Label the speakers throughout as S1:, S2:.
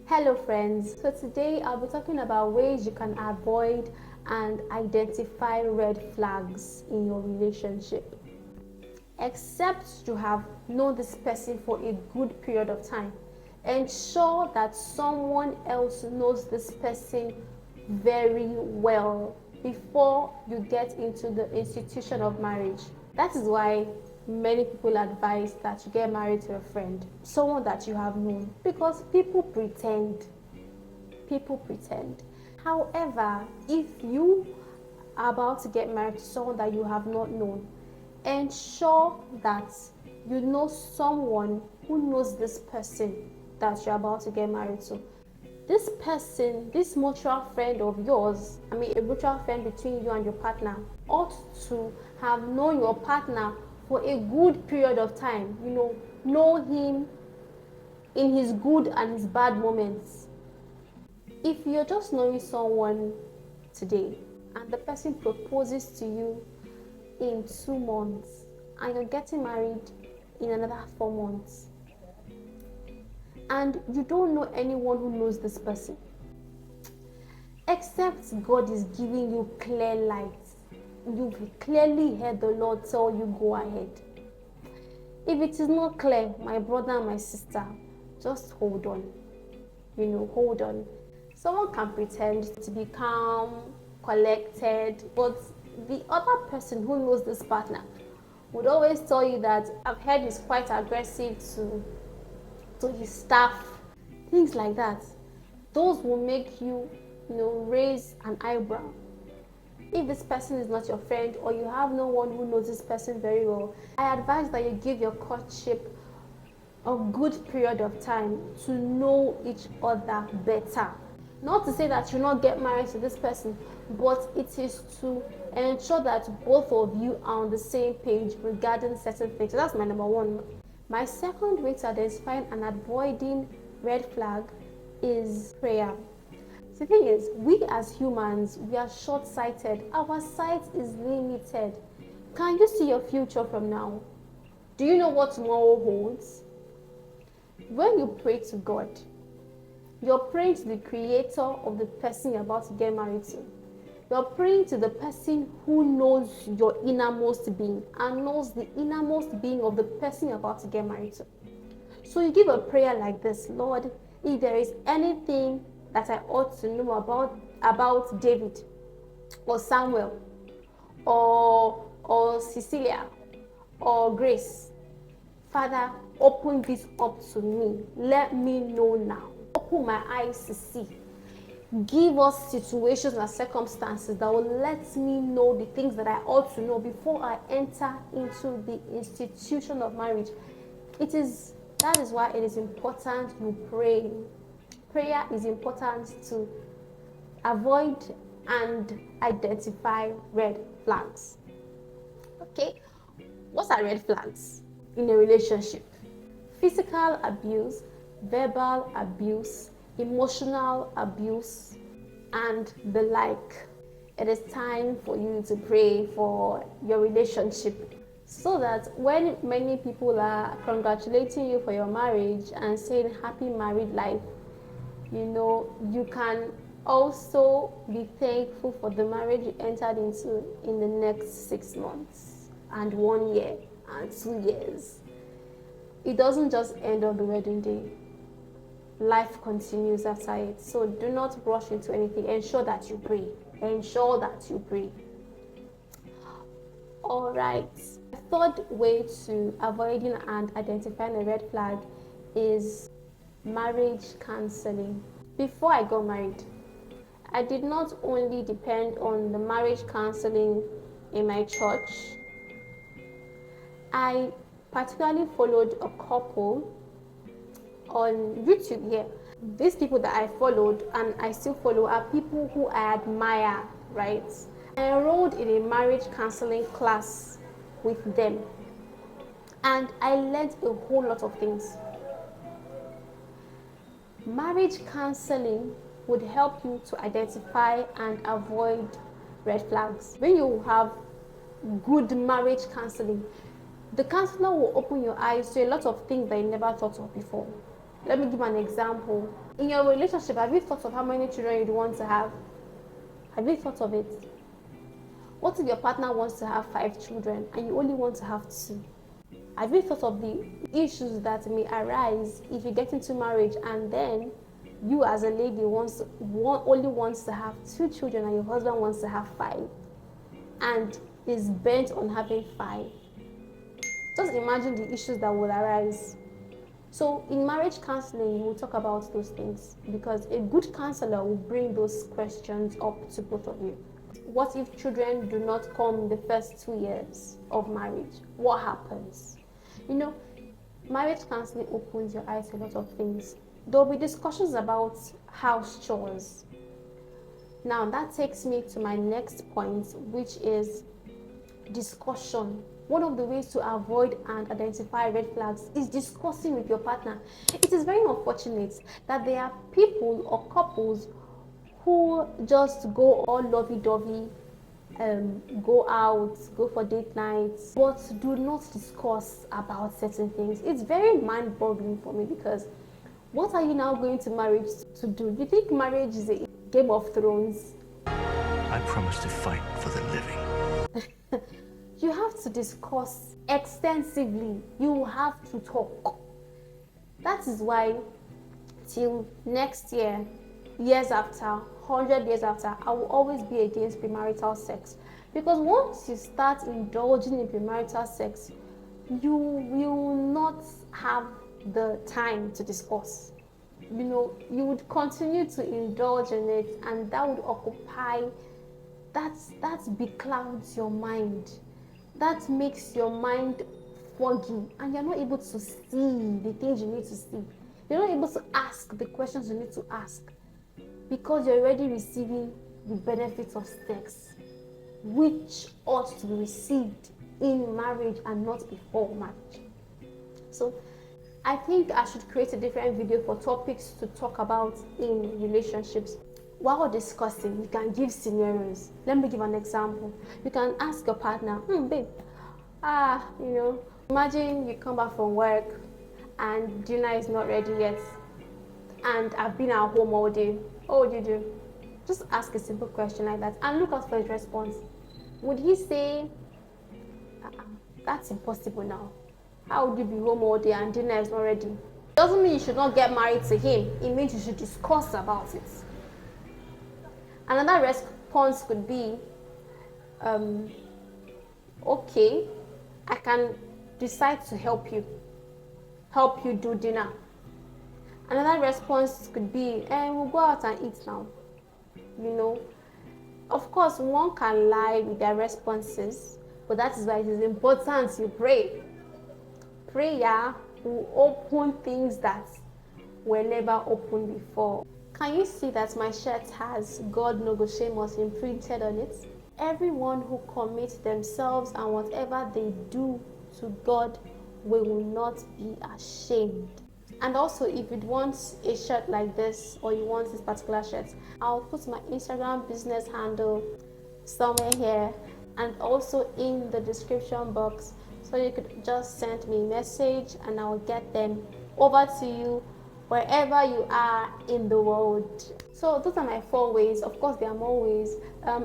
S1: Hello friends, so today I'll be talking about ways you can avoid and identify red flags in your relationship. Except you have known this person for a good period of time, ensure that someone else knows this person very well before you get into the institution of marriage. That is why many people advise that you get married to a friend, someone that you have known, because people pretend. However, if you are about to get married to someone that you have not known, ensure that you know someone who knows this person that you're about to get married to. This person, this mutual friend of yours, a mutual friend between you and your partner, ought to have known your partner for a good period of time. Know him in his good and his bad moments. If you're just knowing someone today and the person proposes to you in 2 months and you're getting married in another 4 months, and you don't know anyone who knows this person, except God is giving you clear light, you've clearly heard the Lord tell you go ahead. If it is not clear, my brother and my sister, just hold on. Hold on. Someone can pretend to be calm, collected, but the other person who knows this partner would always tell you that I've heard he's quite aggressive to his staff, things like that. Those will make you, raise an eyebrow. If this person is not your friend or you have no one who knows this person very well, I advise that you give your courtship a good period of time to know each other better. Not to say that you not get married to this person, but it is to ensure that both of you are on the same page regarding certain things. So that's my number one. My second way to identifying and avoiding red flag is prayer. The thing is, we as humans, we are short-sighted. Our sight is limited. Can you see your future from now? Do you know what tomorrow holds? When you pray to God, you're praying to the creator of the person you're about to get married to. You're praying to the person who knows your innermost being and knows the innermost being of the person you're about to get married to. So you give a prayer like this: Lord, if there is anything that I ought to know about David or Samuel or Cecilia or Grace, Father, open this up to me. Let me know now. Open my eyes to see. Give us situations and circumstances that will let me know the things that I ought to know before I enter into the institution of marriage. That is why it is important you pray. Prayer is important to avoid and identify red flags. Okay, what are red flags in a relationship? Physical abuse, verbal abuse, emotional abuse, and the like. It is time for you to pray for your relationship, so that when many people are congratulating you for your marriage and saying happy married life, you can also be thankful for the marriage you entered into in the next 6 months and 1 year and 2 years. It doesn't just end on the wedding day. Life continues after it. So do not rush into anything. Ensure that you pray. All right. The third way to avoiding and identifying a red flag is marriage counseling. Before I got married, I did not only depend on the marriage counseling in my church. I particularly followed a couple on YouTube here. These people that I followed and I still follow are people who I admire, right? I enrolled in a marriage counseling class with them and I learned a whole lot of things. Marriage counseling would help you to identify and avoid red flags. When you have good marriage counseling, the counselor will open your eyes to a lot of things that you never thought of before. Let me give an example. In your relationship, have you thought of how many children you'd want to have? Have you thought of it? What if your partner wants to have 5 children and you only want to have 2? Have you thought of the issues that may arise if you get into marriage and then you as a lady only wants to have 2 children and your husband wants to have 5 and is bent on having 5? Just imagine the issues that would arise. So in marriage counseling, you will talk about those things because a good counselor will bring those questions up to both of you. What if children do not come in the first 2 years of marriage? What happens? You know, marriage counseling opens your eyes to a lot of things. There will be discussions about house chores. Now that takes me to my next point, which is discussion. One of the ways to avoid and identify red flags is discussing with your partner. It is very unfortunate that there are people or couples who just go all lovey-dovey, go out, go for date nights, but do not discuss about certain things. It's very mind-boggling for me because what are you now going to marriage to do? You think marriage is a Game of Thrones?
S2: I promise to fight for the living.
S1: You have to discuss extensively. You have to talk. That is why till next year, years after, 100 years after, I will always be against premarital sex. Because once you start indulging in premarital sex, you will not have the time to discuss. You know, you would continue to indulge in it, and that would occupy, that beclouds your mind. That makes your mind foggy, and you're not able to see the things you need to see. You're not able to ask the questions you need to ask because you're already receiving the benefits of sex, which ought to be received in marriage and not before marriage. So I think I should create a different video for topics to talk about in relationships. While discussing, you can give scenarios. Let me give an example. You can ask your partner, babe, imagine you come back from work and dinner is not ready yet and I've been at home all day. What would you do? Just ask a simple question like that and look out for his response. Would he say, that's impossible now? How would you be home all day and dinner is not ready? Doesn't mean you should not get married to him. It means you should discuss about it. Another response could be, okay, I can decide to help you do dinner. Another response could be, we'll go out and eat now. You know, of course, one can lie with their responses, but that is why it is important you pray. Prayer will open things that were never opened before. Can you see that my shirt has God no go shame us imprinted on it? Everyone who commits themselves and whatever they do to God will not be ashamed. And also, if you want a shirt like this or you want this particular shirt, I'll put my Instagram business handle somewhere here and also in the description box, so you could just send me a message and I will get them over to you wherever you are in the world. So those are my 4 ways. Of course, there are more ways.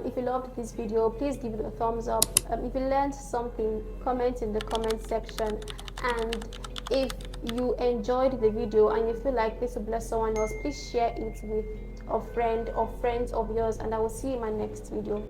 S1: If you loved this video, please give it a thumbs up. If you learned something, comment in the comment section. And if you enjoyed the video and you feel like this will bless someone else, please share it with a friend or friends of yours, and I will see you in my next video.